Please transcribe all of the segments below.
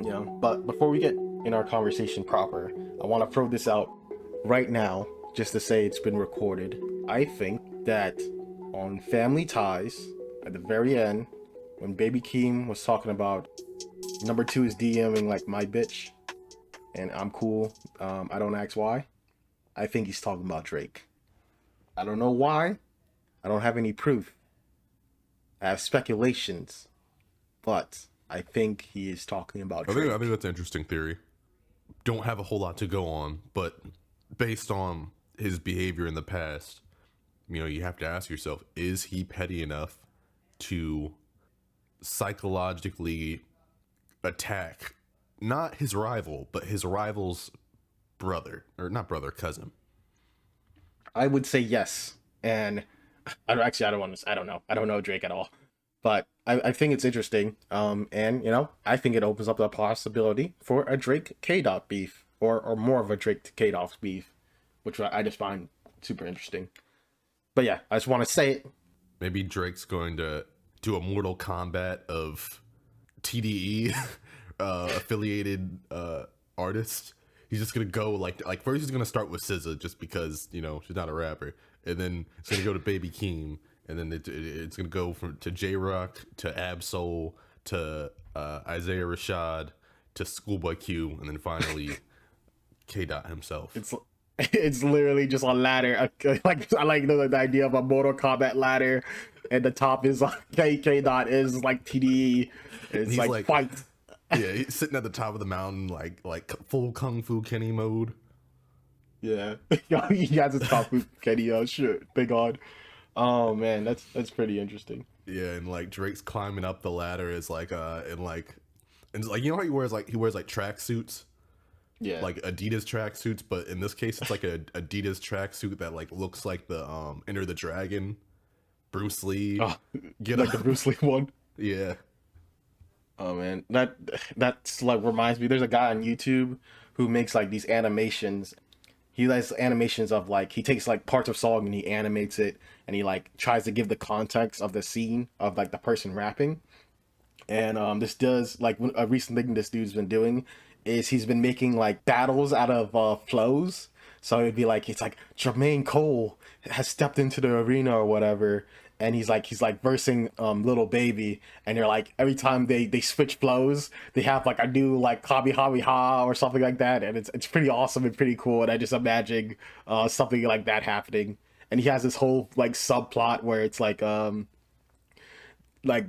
you know. But before we get in our conversation proper, I want to throw this out right now, just to say it's been recorded. I think that on Family Ties, at the very end, when Baby Keem was talking about number two is DMing like my bitch, and I'm cool, I don't ask why. I think he's talking about Drake. I don't know why. I don't have any proof. I have speculations, but I think he is talking about Drake. I think that's an interesting theory. Don't have a whole lot to go on, but based on his behavior in the past, you know, you have to ask yourself, is he petty enough to psychologically attack not his rival, but his rival's brother, or not brother, cousin? I would say yes. And I don't know. I don't know Drake at all. But I think it's interesting. And, you know, I think it opens up the possibility for a Drake K-Dot beef, or more of a Drake K-Dot beef, which I just find super interesting. But yeah, I just want to say it. Maybe Drake's going to do a Mortal Kombat of TDE affiliated artists. He's just gonna go like first he's gonna start with SZA just because, you know, she's not a rapper, and then it's gonna go to Baby Keem, and then it's gonna go to J Rock to Absol to Isaiah Rashad to Schoolboy Q, and then finally K Dot himself. It's literally just a ladder. Like I like the idea of a Mortal Kombat ladder, and the top is like K Dot is like TDE. It's like fight. Yeah, he's sitting at the top of the mountain, like full Kung Fu Kenny mode. Yeah, he has his Kung Fu Kenny shirt thing on. Oh man, that's pretty interesting. Yeah, and like Drake's climbing up the ladder is like and you know how he wears track suits. Yeah, like Adidas track suits, but in this case, it's like a Adidas track suit that like looks like the Enter the Dragon, Bruce Lee. Oh, like the Bruce Lee one. Yeah. Oh man, that's like reminds me. There's a guy on YouTube who makes like these animations. He does animations of like he takes like parts of song and he animates it, and he like tries to give the context of the scene of like the person rapping. And this does like a recent thing this dude's been doing is he's been making like battles out of flows. So it'd be like, it's like Jermaine Cole has stepped into the arena or whatever, and he's like versing Little Baby, and they're like every time they switch flows, they have like a new like Kamehameha or something like that, and it's pretty awesome and pretty cool. And I just imagine something like that happening. And he has this whole like subplot where it's like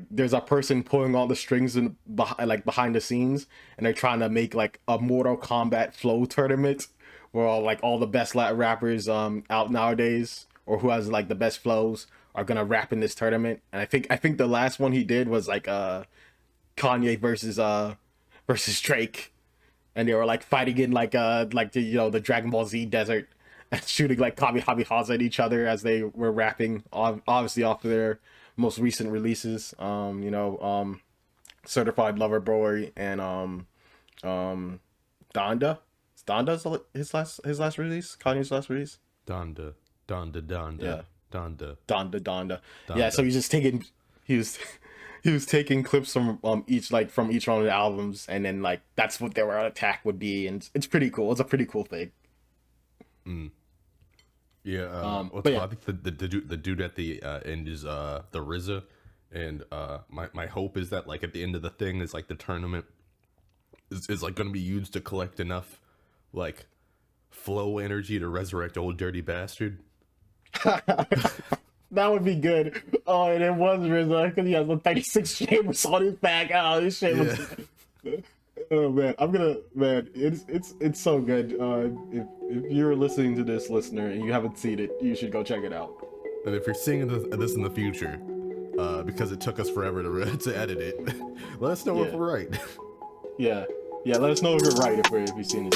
there's a person pulling all the strings behind the scenes, and they're trying to make like a Mortal Kombat flow tournament where all the best rappers out nowadays, or who has like the best flows, are gonna rap in this tournament. And I think the last one he did was like Kanye versus Drake, and they were like fighting in the Dragon Ball Z desert and shooting like Kamehamehas at each other as they were rapping, obviously off of their most recent releases. Certified Lover Boy and Donda. Donda's his last release, Kanye's last release. Donda. Yeah. Donda. Yeah, so he was taking clips from each one of the albums, and then like that's what their attack would be, and it's pretty cool. It's a pretty cool thing. Yeah, but yeah. I think the dude at the end is the RZA, and my hope is that like at the end of the thing is like the tournament is like going to be used to collect enough like flow energy to resurrect old dirty bastard. That would be good. Oh, and it was RZA because he has the 36 chambers on his back. Oh, this shit was. Oh man, it's so good. If you're listening to this, listener, and you haven't seen it, you should go check it out. And if you're seeing this in the future, because it took us forever to edit it, let us know if we're right. Yeah, let us know if you're right if you've seen it.